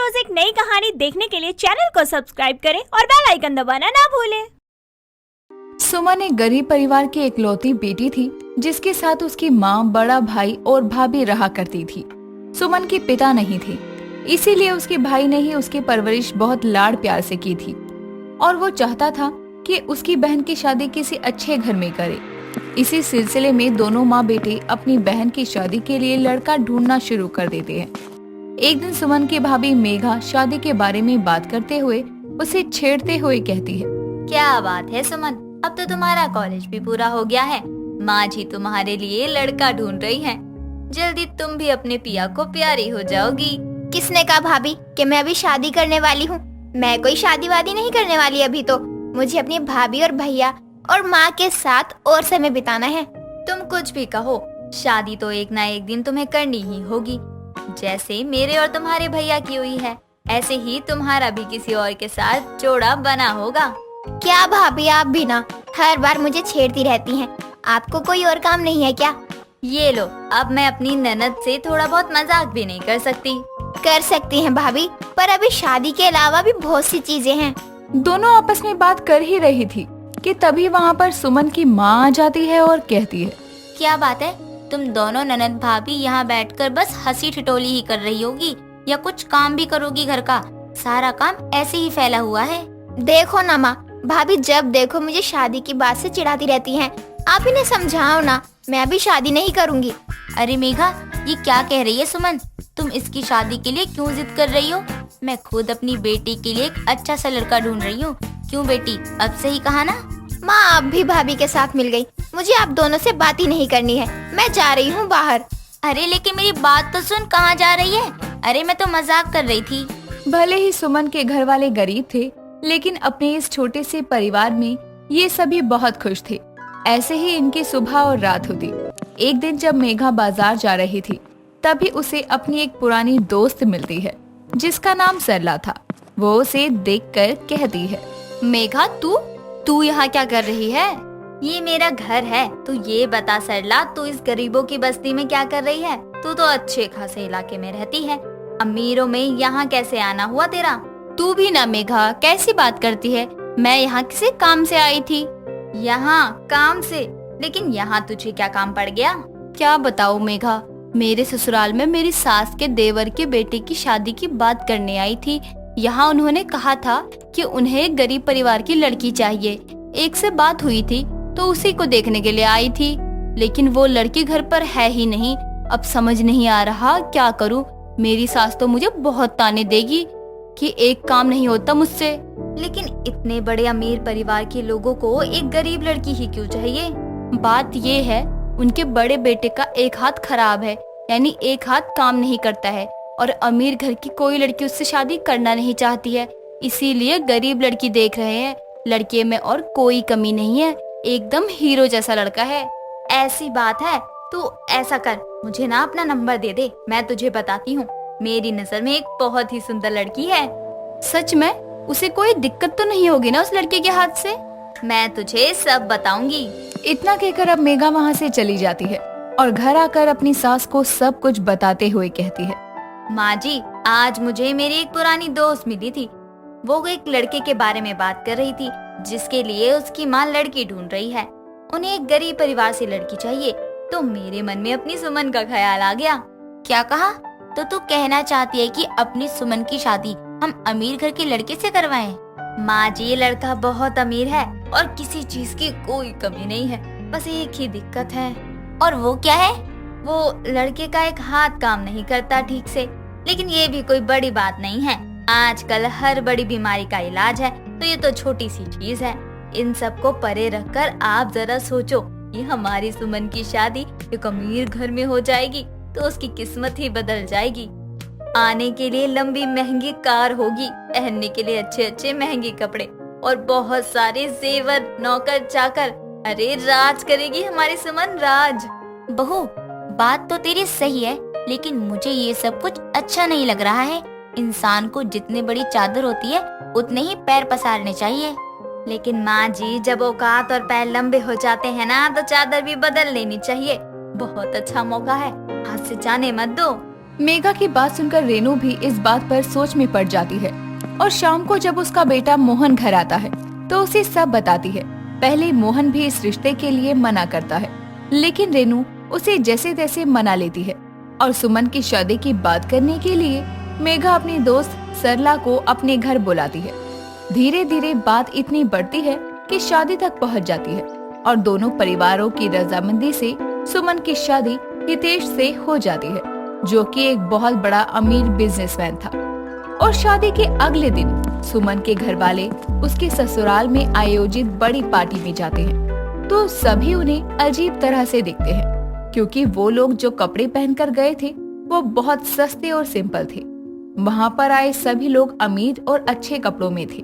रोज एक नई कहानी देखने के लिए चैनल को सब्सक्राइब करें और बेल आइकन दबाना ना भूलें। सुमन एक गरीब परिवार की इकलौती बेटी थी जिसके साथ उसकी माँ, बड़ा भाई और भाभी रहा करती थी। सुमन के पिता नहीं थे, इसीलिए उसके भाई ने ही उसकी परवरिश बहुत लाड़ प्यार से की थी और वो चाहता था कि उसकी बहन की शादी किसी अच्छे घर में करे। इसी सिलसिले में दोनों माँ बेटे अपनी बहन की शादी के लिए लड़का ढूंढना शुरू कर देते हैं। एक दिन सुमन की भाभी मेघा शादी के बारे में बात करते हुए उसे छेड़ते हुए कहती है, क्या बात है सुमन, अब तो तुम्हारा कॉलेज भी पूरा हो गया है। माँ जी तुम्हारे लिए लड़का ढूंढ रही हैं। जल्दी तुम भी अपने पिया को प्यारी हो जाओगी। किसने कहा भाभी कि मैं अभी शादी करने वाली हूँ? मैं कोई शादी वादी नहीं करने वाली अभी तो। मुझे अपनी भाभी और भैया और माँ के साथ और समय बिताना है। तुम कुछ भी कहो, शादी तो एक ना एक दिन तुम्हें करनी ही होगी। जैसे मेरे और तुम्हारे भैया की हुई है, ऐसे ही तुम्हारा भी किसी और के साथ जोड़ा बना होगा। क्या भाभी, आप भी ना हर बार मुझे छेड़ती रहती हैं। आपको कोई और काम नहीं है क्या? ये लो, अब मैं अपनी ननद से थोड़ा बहुत मजाक भी नहीं कर सकती। कर सकती हैं भाभी, पर अभी शादी के अलावा भी बहुत सी चीजें हैं। दोनों आपस में बात कर ही रही थी कि तभी वहाँ पर सुमन की माँ आ जाती है और कहती है, क्या बात है, तुम दोनों ननद भाभी यहाँ बैठकर बस हंसी ठिठोली ही कर रही होगी या कुछ काम भी करोगी? घर का सारा काम ऐसे ही फैला हुआ है। देखो ना माँ, भाभी जब देखो मुझे शादी की बात से चिढ़ाती रहती हैं। आप इन्हें समझाओ ना, मैं अभी शादी नहीं करूँगी। अरे मेघा, ये क्या कह रही है सुमन? तुम इसकी शादी के लिए क्यों जिद कर रही हो? मैं खुद अपनी बेटी के लिए एक अच्छा सा लड़का ढूंढ रही हूँ। क्यों बेटी, अब सही कहा ना? माँ अब भी भाभी के साथ मिल गई। मुझे आप दोनों से बात ही नहीं करनी है, मैं जा रही हूँ बाहर। अरे लेकिन मेरी बात तो सुन, कहाँ जा रही है? अरे मैं तो मजाक कर रही थी। भले ही सुमन के घर वाले गरीब थे, लेकिन अपने इस छोटे से परिवार में ये सभी बहुत खुश थे। ऐसे ही इनकी सुबह और रात होती। एक दिन जब मेघा बाजार जा रही थी, तभी उसे अपनी एक पुरानी दोस्त मिलती है जिसका नाम सरला था। वो उसे देखकर कहती है, मेघा, तू यहाँ क्या कर रही है? ये मेरा घर है। तू ये बता सरला, तू इस गरीबों की बस्ती में क्या कर रही है? तू तो अच्छे खासे इलाके में रहती है, अमीरों में यहाँ कैसे आना हुआ तेरा? तू भी ना मेघा, कैसी बात करती है? मैं यहाँ किसी काम से आई थी। यहाँ काम से? लेकिन यहाँ तुझे क्या काम पड़ गया? क्या बताऊँ मेघा, मेरे ससुराल में मेरी सास के देवर के बेटे की शादी की बात करने आई थी। यहाँ उन्होंने कहा था कि उन्हें एक गरीब परिवार की लड़की चाहिए। एक से बात हुई थी तो उसी को देखने के लिए आई थी, लेकिन वो लड़की घर पर है ही नहीं। अब समझ नहीं आ रहा क्या करूं। मेरी सास तो मुझे बहुत ताने देगी कि एक काम नहीं होता मुझसे। लेकिन इतने बड़े अमीर परिवार के लोगों को एक गरीब लड़की ही क्यों चाहिए? बात ये है, उनके बड़े बेटे का एक हाथ खराब है, यानी एक हाथ काम नहीं करता है, और अमीर घर की कोई लड़की उससे शादी करना नहीं चाहती है, इसीलिए गरीब लड़की देख रहे हैं। लड़के में और कोई कमी नहीं है, एकदम हीरो जैसा लड़का है। ऐसी बात है, तू ऐसा कर, मुझे ना अपना नंबर दे दे, मैं तुझे बताती हूँ। मेरी नजर में एक बहुत ही सुंदर लड़की है। सच में? उसे कोई दिक्कत तो नहीं होगी ना उस लड़के के हाथ से? मैं तुझे सब बताऊंगी। इतना कहकर अब मेघा वहाँ से चली जाती है और घर आकर अपनी सास को सब कुछ बताते हुए कहती है, माँ जी, आज मुझे मेरी एक पुरानी दोस्त मिली थी। वो एक लड़के के बारे में बात कर रही थी जिसके लिए उसकी माँ लड़की ढूंढ रही है। उन्हें एक गरीब परिवार से लड़की चाहिए, तो मेरे मन में अपनी सुमन का ख्याल आ गया। क्या कहा? तो तू कहना चाहती है कि अपनी सुमन की शादी हम अमीर घर के लड़के से करवाएं? माँ जी, ये लड़का बहुत अमीर है और किसी चीज की कोई कमी नहीं है, बस एक ही दिक्कत है। और वो क्या है? वो लड़के का एक हाथ काम नहीं करता ठीक से, लेकिन ये भी कोई बड़ी बात नहीं है। आजकल हर बड़ी बीमारी का इलाज है, तो ये तो छोटी सी चीज है। इन सब को परे रखकर आप जरा सोचो, ये हमारी सुमन की शादी एक अमीर घर में हो जाएगी तो उसकी किस्मत ही बदल जाएगी। आने के लिए लंबी महंगी कार होगी, पहनने के लिए अच्छे अच्छे महंगे कपड़े और बहुत सारे जेवर, नौकर चाकर। अरे राज करेगी हमारी सुमन, राज। बहू, बात तो तेरी सही है, लेकिन मुझे ये सब कुछ अच्छा नहीं लग रहा है। इंसान को जितनी बड़ी चादर होती है उतने ही पैर पसारने चाहिए। लेकिन माँ जी, जब औकात और पैर लंबे हो जाते हैं ना, तो चादर भी बदल लेनी चाहिए। बहुत अच्छा मौका है, हाथ से जाने मत दो। मेघा की बात सुनकर रेनू भी इस बात पर सोच में पड़ जाती है और शाम को जब उसका बेटा मोहन घर आता है तो उसे सब बताती है। पहले मोहन भी इस रिश्ते के लिए मना करता है, लेकिन रेनू उसे जैसे तैसे मना लेती है और सुमन की शादी की बात करने के लिए मेघा अपनी दोस्त सरला को अपने घर बुलाती है। धीरे धीरे बात इतनी बढ़ती है कि शादी तक पहुंच जाती है और दोनों परिवारों की रजामंदी से सुमन की शादी हितेश से हो जाती है, जो कि एक बहुत बड़ा अमीर बिजनेसमैन था। और शादी के अगले दिन सुमन के घर वाले उसके ससुराल में आयोजित बड़ी पार्टी में जाते हैं तो सभी उन्हें अजीब तरह से देखते हैं, क्योंकि वो लोग जो कपड़े पहनकर गए थे वो बहुत सस्ते और सिंपल थे। वहाँ पर आए सभी लोग अमीर और अच्छे कपड़ों में थे।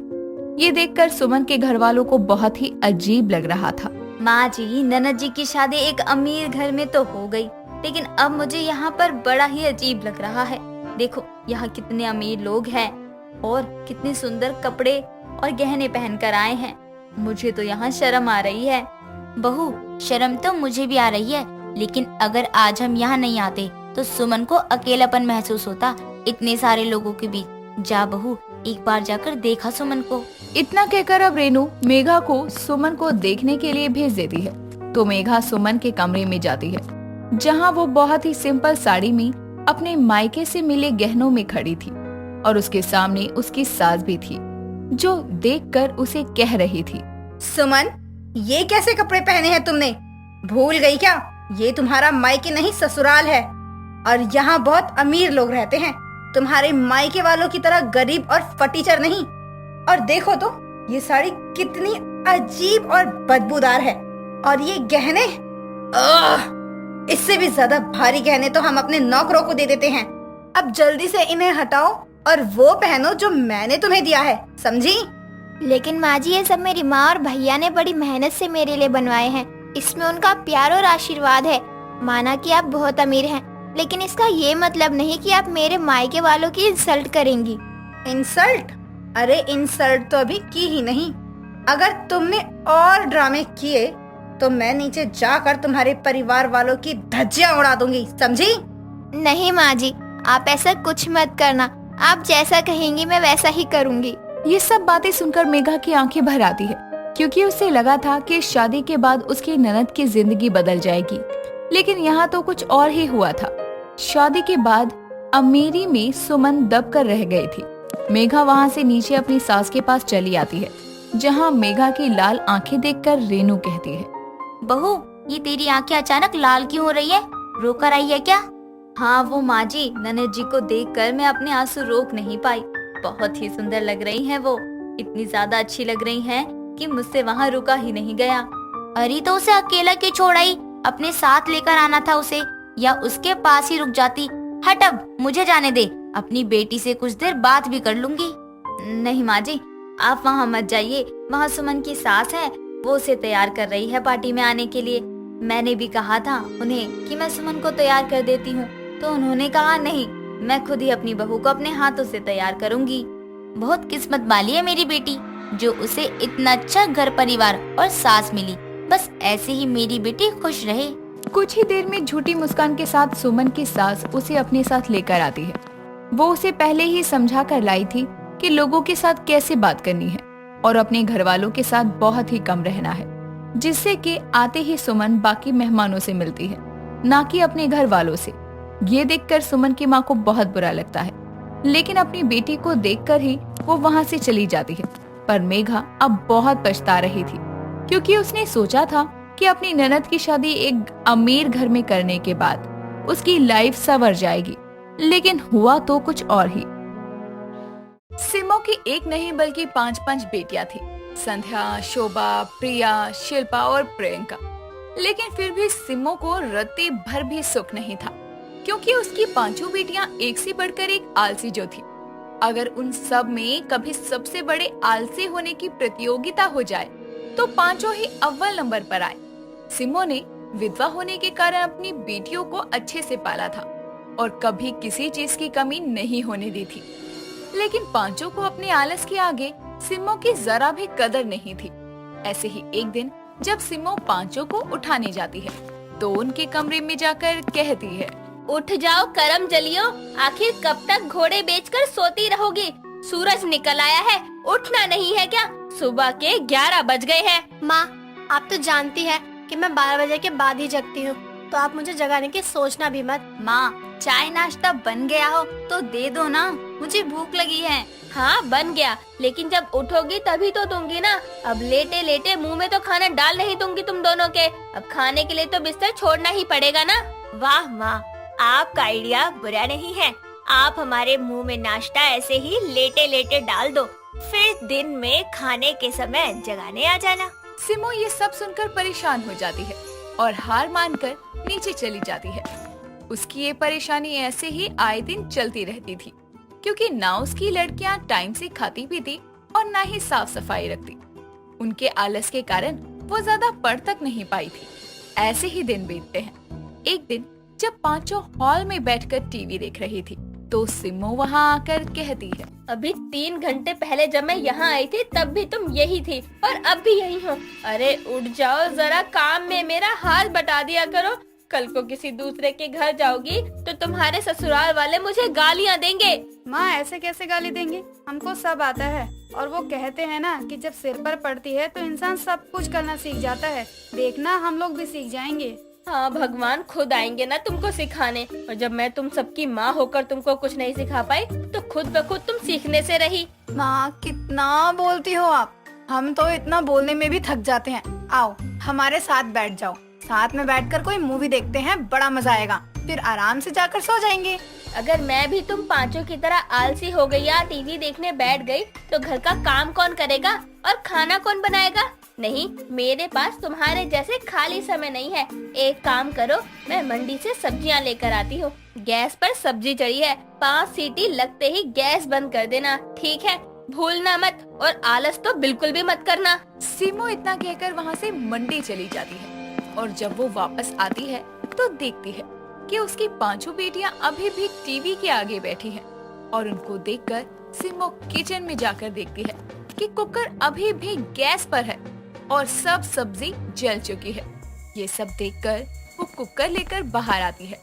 ये देखकर सुमन के घर वालों को बहुत ही अजीब लग रहा था। माँ जी, ननद जी की शादी एक अमीर घर में तो हो गई, लेकिन अब मुझे यहाँ पर बड़ा ही अजीब लग रहा है। देखो यहाँ कितने अमीर लोग हैं और कितने सुंदर कपड़े और गहने पहनकर आए हैं। मुझे तो यहाँ शर्म आ रही है। बहू, शर्म तो मुझे भी आ रही है, लेकिन अगर आज हम यहाँ नहीं आते तो सुमन को अकेलापन महसूस होता इतने सारे लोगों के बीच। जा बहू, एक बार जाकर देखा सुमन को। इतना कहकर अब रेनू मेघा को सुमन को देखने के लिए भेज देती है। तो मेघा सुमन के कमरे में जाती है, जहाँ वो बहुत ही सिंपल साड़ी में अपने मायके से मिले गहनों में खड़ी थी और उसके सामने उसकी सास भी थी, जो देखकर उसे कह रही थी, सुमन, ये कैसे कपड़े पहने हैं तुमने? भूल गई क्या? ये तुम्हारा मायके नहीं ससुराल है और यहाँ बहुत अमीर लोग रहते हैं। तुम्हारे मायके वालों की तरह गरीब और फटीचर नहीं। और देखो तो ये साड़ी कितनी अजीब और बदबूदार है, और ये गहने, इससे भी ज्यादा भारी गहने तो हम अपने नौकरों को दे देते हैं। अब जल्दी से इन्हें हटाओ और वो पहनो जो मैंने तुम्हें दिया है, समझी? लेकिन माँ जी, ये सब मेरी माँ और भैया ने बड़ी मेहनत से मेरे लिए बनवाए हैं। इसमें उनका प्यार और आशीर्वाद है। माना कि आप बहुत अमीर हैं, लेकिन इसका ये मतलब नहीं कि आप मेरे मायके वालों की इंसल्ट करेंगी। इंसल्ट? अरे इंसल्ट तो अभी की ही नहीं। अगर तुमने और ड्रामे किए तो मैं नीचे जाकर तुम्हारे परिवार वालों की धज्जियां उड़ा दूंगी, समझी? नहीं माँ जी, आप ऐसा कुछ मत करना। आप जैसा कहेंगी मैं वैसा ही करूँगी। ये सब बातें सुनकर मेघा की आंखें भर आती है, क्योंकि उसे लगा था कि शादी के बाद उसकी ननद की जिंदगी बदल जाएगी, लेकिन यहाँ तो कुछ और ही हुआ था। शादी के बाद अमीरी में सुमन दब कर रह गई थी। मेघा वहाँ से नीचे अपनी सास के पास चली आती है, जहाँ मेघा की लाल आंखें देखकर रेनू कहती है, बहू, ये तेरी आंखें अचानक लाल क्यों हो रही है? रोकर आई है क्या? हाँ वो माँ जी, ननद जी को देखकर मैं अपने आंसू रोक नहीं पाई। बहुत ही सुंदर लग रही हैं वो, इतनी ज्यादा अच्छी लग रही हैं कि मुझसे वहाँ रुका ही नहीं गया। अरे तो उसे अकेला क्यों छोड़ आई? अपने साथ लेकर आना था उसे, या उसके पास ही रुक जाती। हट, अब मुझे जाने दे, अपनी बेटी से कुछ देर बात भी कर लूंगी। नहीं माँ जी, आप वहाँ मत जाइए। वहाँ सुमन की सास है, वो उसे तैयार कर रही है पार्टी में आने के लिए। मैंने भी कहा था उन्हें कि मैं सुमन को तैयार कर देती हूँ, तो उन्होंने कहा नहीं, मैं खुद ही अपनी बहू को अपने हाथों से तैयार करूंगी। बहुत किस्मत वाली है मेरी बेटी, जो उसे इतना अच्छा घर परिवार और सास मिली। बस ऐसे ही मेरी बेटी खुश रहे। कुछ ही देर में झूठी मुस्कान के साथ सुमन की सास उसे अपने साथ लेकर आती है। वो उसे पहले ही समझा कर लाई थी कि लोगों के साथ कैसे बात करनी है और अपने घर वालों के साथ बहुत ही कम रहना है, जिससे कि आते ही सुमन बाकी मेहमानों से मिलती है, ना कि अपने घर वालों से। ये देखकर सुमन की माँ को बहुत बुरा लगता है, लेकिन अपनी बेटी को देखकर ही वो वहाँ से चली जाती है। पर मेघा अब बहुत पछता रही थी, क्योंकि उसने सोचा था कि अपनी ननद की शादी एक अमीर घर में करने के बाद उसकी लाइफ संवर जाएगी, लेकिन हुआ तो कुछ और ही। सिमो की एक नहीं बल्कि 5 बेटियां थी, संध्या, शोभा, प्रिया, शिल्पा और प्रियंका। लेकिन फिर भी सिमो को रत्ती भर भी सुख नहीं था, क्योंकि उसकी 5 बेटियां एक से बढ़कर एक आलसी जो थी। अगर उन सब में कभी सबसे बड़े आलसी होने की प्रतियोगिता हो जाए तो 5 ही अव्वल नंबर पर आए। सिमो ने विधवा होने के कारण अपनी बेटियों को अच्छे से पाला था और कभी किसी चीज की कमी नहीं होने दी थी, लेकिन 5 को अपने आलस के आगे सिमो की जरा भी कदर नहीं थी। ऐसे ही एक दिन जब सिमो 5 को उठाने जाती है तो उनके कमरे में जाकर कहती है, उठ जाओ करम जलियो, आखिर कब तक घोड़े बेचकर सोती रहोगी? सूरज निकल आया है, उठना नहीं है क्या? सुबह के 11 बज गए हैं। माँ, आप तो जानती है कि मैं 12 बजे के बाद ही जगती हूँ, तो आप मुझे जगाने की सोचना भी मत। माँ, चाय नाश्ता बन गया हो तो दे दो ना, मुझे भूख लगी है। हाँ बन गया, लेकिन जब उठोगी तभी तो दूंगी ना। अब लेटे लेटे मुंह में तो खाना डाल नहीं दूंगी तुम दोनों के। अब खाने के लिए तो बिस्तर छोड़ना ही पड़ेगा ना। वाह माँ, आपका आइडिया बुरा नहीं है। आप हमारे मुंह में नाश्ता ऐसे ही लेटे लेटे डाल दो, फिर दिन में खाने के समय जगाने आ जाना। सिमो ये सब सुनकर परेशान हो जाती है और हार मानकर नीचे चली जाती है। उसकी ये परेशानी ऐसे ही आए दिन चलती रहती थी, क्योंकि ना उसकी लड़कियां टाइम से खाती पीती और ना ही साफ सफाई रखती। उनके आलस के कारण वो ज्यादा पढ़ तक नहीं पाई थी। ऐसे ही दिन बीतते हैं। एक दिन जब पांचों हॉल में बैठकर टीवी देख रही थी, तो सिमो वहाँ आकर कहती है, अभी 3 घंटे पहले जब मैं यहाँ आई थी तब भी तुम यही थी और अब भी यही हो। अरे उठ जाओ जरा, काम में मेरा हाथ बटा दिया करो। कल को किसी दूसरे के घर जाओगी तो तुम्हारे ससुराल वाले मुझे गालियाँ देंगे। माँ, ऐसे कैसे गाली देंगे? हमको सब आता है। और वो कहते हैं ना कि जब सिर पर पड़ती है तो इंसान सब कुछ करना सीख जाता है। देखना, हम लोग भी सीख जाएंगे। हाँ, भगवान खुद आएंगे ना तुमको सिखाने। और जब मैं तुम सबकी माँ होकर तुमको कुछ नहीं सिखा पाई तो खुद ब खुद तुम सीखने से रही। माँ, कितना बोलती हो आप। हम तो इतना बोलने में भी थक जाते हैं। आओ हमारे साथ बैठ जाओ, साथ में बैठकर कोई मूवी देखते हैं, बड़ा मजा आएगा। फिर आराम से जाकर सो जाएंगे। अगर मैं भी तुम पांचों की तरह आलसी हो गई या टीवी देखने बैठ गई तो घर का काम कौन करेगा और खाना कौन बनाएगा? नहीं, मेरे पास तुम्हारे जैसे खाली समय नहीं है। एक काम करो, मैं मंडी से सब्जियां लेकर आती हूँ। गैस पर सब्जी चढ़ी है, 5 सीटी लगते ही गैस बंद कर देना, ठीक है? भूलना मत, और आलस तो बिल्कुल भी मत करना। सिमो इतना कहकर वहाँ से मंडी चली जाती है। और जब वो वापस आती है तो देखती है कि उसकी पांचों बेटियां अभी भी टीवी के आगे बैठी हैं। और उनको देखकर सिमो किचन में जाकर देखती है कि कुकर अभी भी गैस पर है और सब सब्जी जल चुकी है। ये सब देखकर वो कुकर लेकर बाहर आती है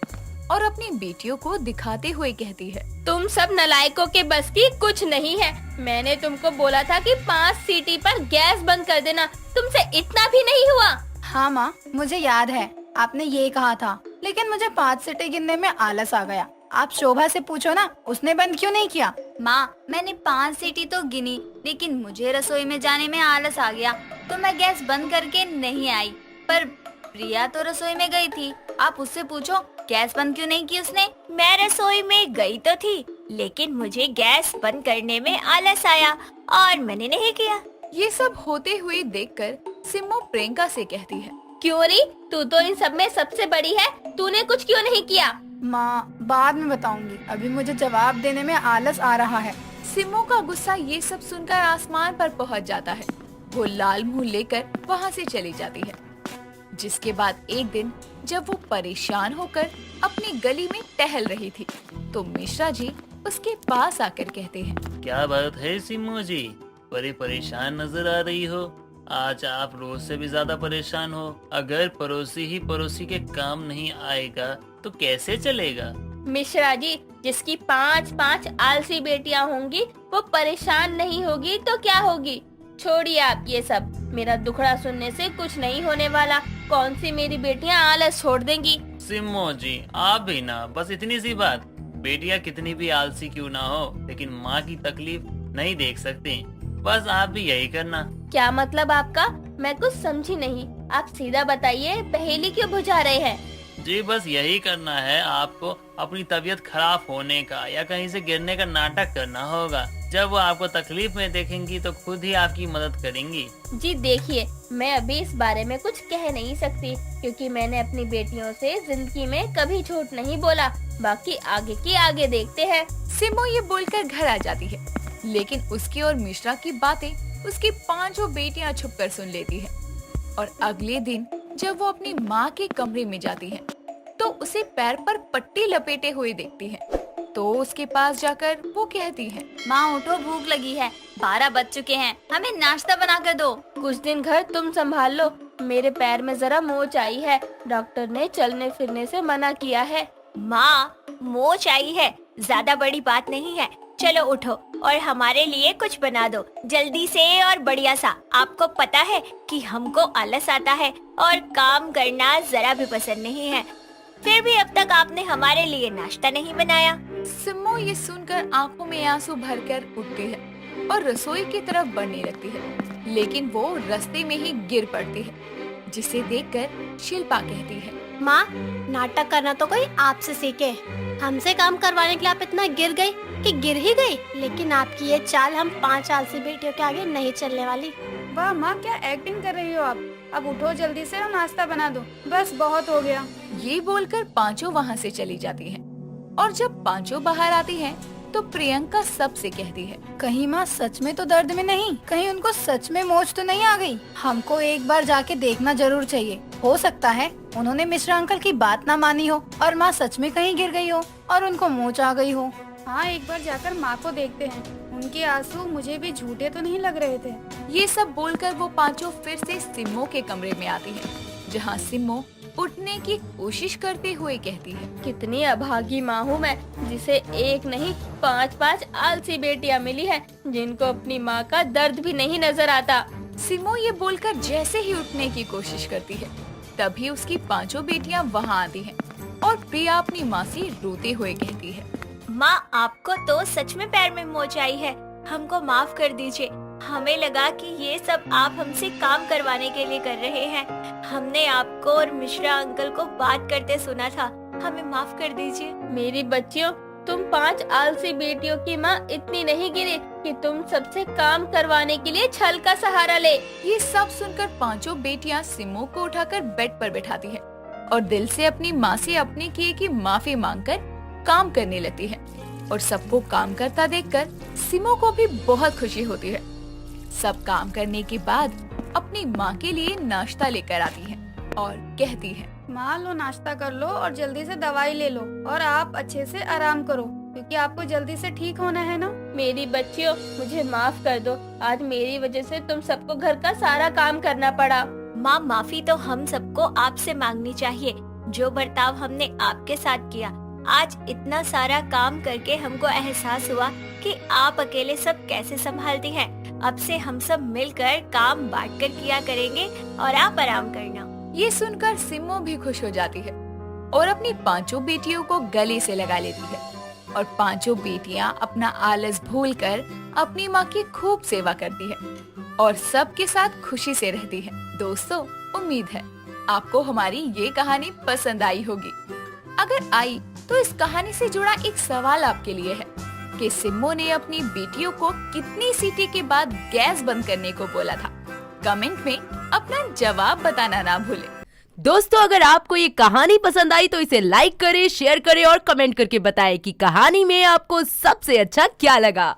और अपनी बेटियों को दिखाते हुए कहती है, तुम सब नलायकों के बस की कुछ नहीं है। मैंने तुमको बोला था कि 5 सीटी पर गैस बंद कर देना, तुमसे इतना भी नहीं हुआ। हाँ माँ, मुझे याद है आपने ये कहा था, लेकिन मुझे 5 सीटें गिनने में आलस आ गया। आप शोभा से पूछो ना, उसने बंद क्यों नहीं किया? माँ, मैंने 5 सीटी तो गिनी, लेकिन मुझे रसोई में जाने में आलस आ गया तो मैं गैस बंद करके नहीं आई। पर प्रिया तो रसोई में गई थी, आप उससे पूछो गैस बंद क्यों नहीं की उसने। मैं रसोई में गई तो थी, लेकिन मुझे गैस बंद करने में आलस आया और मैंने नहीं किया। ये सब होते हुए देखकर सिमो प्रियंका से कहती है, क्यों री, तू तो इन सब में सबसे बड़ी है, तूने कुछ क्यों नहीं किया? माँ, बाद में बताऊंगी, अभी मुझे जवाब देने में आलस आ रहा है। सिमो का गुस्सा ये सब सुनकर आसमान पर पहुंच जाता है। वो लाल मुंह लेकर वहाँ से चली जाती है। जिसके बाद एक दिन जब वो परेशान होकर अपनी गली में टहल रही थी, तो मिश्रा जी उसके पास आकर कहते हैं, क्या बात है सिमो जी, बड़ी परेशान नजर आ रही हो। आज आप रोज से भी ज्यादा परेशान हो। अगर पड़ोसी ही पड़ोसी के काम नहीं आएगा तो कैसे चलेगा? मिश्रा जी, जिसकी 5 आलसी बेटियां होंगी वो परेशान नहीं होगी तो क्या होगी? छोड़िए आप ये सब, मेरा दुखड़ा सुनने से कुछ नहीं होने वाला। कौन सी मेरी बेटियां आलस छोड़ देंगी? सिमो जी, आप भी ना, बस इतनी सी बात। बेटियां कितनी भी आलसी क्यों ना हो, लेकिन माँ की तकलीफ नहीं देख सकती। बस आप भी यही करना। क्या मतलब आपका? मैं कुछ समझी नहीं, आप सीधा बताइए, पहेली क्यों बुझा रहे हैं? जी बस यही करना है आपको। अपनी तबीयत खराब होने का या कहीं से गिरने का नाटक करना होगा। जब वो आपको तकलीफ में देखेंगी तो खुद ही आपकी मदद करेंगी। जी देखिए, मैं अभी इस बारे में कुछ कह नहीं सकती, क्योंकि मैंने अपनी बेटियों से जिंदगी में कभी झूठ नहीं बोला। बाकी आगे की आगे देखते हैं। सिमो ये बोलकर घर आ जाती है, लेकिन उसकी और मिश्रा की बातें उसकी पांचों बेटियां छुपकर सुन लेती हैं। और अगले दिन जब वो अपनी माँ के कमरे में जाती है, तो उसे पैर पर पट्टी लपेटे हुए देखती है। तो उसके पास जाकर वो कहती है, माँ उठो, भूख लगी है, 12 बज चुके हैं, हमें नाश्ता बना कर दो। कुछ दिन घर तुम संभाल लो, मेरे पैर में जरा मोच आई है, डॉक्टर ने चलने फिरने से मना किया है। माँ, मोच आई है, ज्यादा बड़ी बात नहीं है। चलो उठो और हमारे लिए कुछ बना दो, जल्दी से और बढ़िया सा। आपको पता है कि हमको आलस आता है और काम करना जरा भी पसंद नहीं है, फिर भी अब तक आपने हमारे लिए नाश्ता नहीं बनाया। सिम्मो ये सुनकर आंखों में आंसू भरकर उठती है और रसोई की तरफ बढ़ने लगती है, लेकिन वो रास्ते में ही गिर पड़ती है, जिसे देखकर शिल्पा कहती है, माँ, नाटक करना तो कोई आपसे सीखे। हमसे काम करवाने के लिए आप इतना गिर गई कि गिर ही गई, लेकिन आपकी ये चाल हम 5 आलसी बेटियों के आगे नहीं चलने वाली। वाह माँ, क्या एक्टिंग कर रही हो आप। अब उठो जल्दी से और नाश्ता बना दो, बस बहुत हो गया। ये बोलकर पांचों वहाँ से चली जाती हैं। और जब पांचों बाहर आती हैं, तो प्रियंका सबसे कहती है, कहीं माँ सच में तो दर्द में नहीं, कहीं उनको सच में मोच तो नहीं आ गई। हमको एक बार जाके देखना जरूर चाहिए। हो सकता है उन्होंने मिश्रा अंकल की बात ना मानी हो और माँ सच में कहीं गिर गई हो और उनको मोच आ गई हो। हाँ, एक बार जाकर माँ को देखते हैं। उनके आंसू मुझे भी झूठे तो नहीं लग रहे थे। ये सब बोलकर वो पांचों फिर से सिम्मो के कमरे में आती है, जहाँ सिम्मो उठने की कोशिश करते हुए कहती है, कितनी अभागी माँ हूँ मैं, जिसे एक नहीं 5-5 आलसी बेटियाँ मिली है, जिनको अपनी माँ का दर्द भी नहीं नजर आता। सिम्मो ये बोलकर जैसे ही उठने की कोशिश करती है, तभी उसकी पांचों बेटियां वहाँ आती हैं और प्रिया अपनी माँ से रोते हुए कहती है, माँ, आपको तो सच में पैर में मोच आई है, हमको माफ कर दीजिए। हमें लगा कि ये सब आप हमसे काम करवाने के लिए कर रहे हैं। हमने आपको और मिश्रा अंकल को बात करते सुना था, हमें माफ कर दीजिए। मेरी बच्चियों, तुम 5 आलसी बेटियों की माँ इतनी नहीं गिरी कि तुम सबसे काम करवाने के लिए छल का सहारा ले। ये सब सुनकर पांचों बेटियां सिम्मो को उठाकर बेड पर बैठाती है और दिल से अपनी माँ से अपने किए की माफी मांगकर काम करने लगती है। और सबको काम करता देखकर सिम्मो को भी बहुत खुशी होती है। सब काम करने के बाद अपनी माँ के लिए नाश्ता लेकर आती है और कहती है, माँ लो, नाश्ता कर लो और जल्दी से दवाई ले लो और आप अच्छे से आराम करो, क्योंकि आपको जल्दी से ठीक होना है ना। मेरी बच्चियों, मुझे माफ कर दो, आज मेरी वजह से तुम सबको घर का सारा काम करना पड़ा। माँ, माफी तो हम सबको आपसे मांगनी चाहिए। जो बर्ताव हमने आपके साथ किया, आज इतना सारा काम करके हमको एहसास हुआ कि आप अकेले सब कैसे संभालती हैं। अब से हम सब मिलकर काम बांटकर किया करेंगे और आप आराम करना। ये सुनकर सिम्मो भी खुश हो जाती है और अपनी पांचों बेटियों को गले से लगा लेती है और पांचों बेटियां अपना आलस भूलकर अपनी माँ की खूब सेवा करती है और सबके साथ खुशी से रहती है। दोस्तों, उम्मीद है आपको हमारी ये कहानी पसंद आई होगी। अगर आई तो इस कहानी से जुड़ा एक सवाल आपके लिए है कि सिम्मो ने अपनी बेटियों को कितनी सीटी के बाद गैस बंद करने को बोला था। कमेंट में अपना जवाब बताना ना भूलें। दोस्तों, अगर आपको ये कहानी पसंद आई तो इसे लाइक करें, शेयर करें और कमेंट करके बताएं कि कहानी में आपको सबसे अच्छा क्या लगा।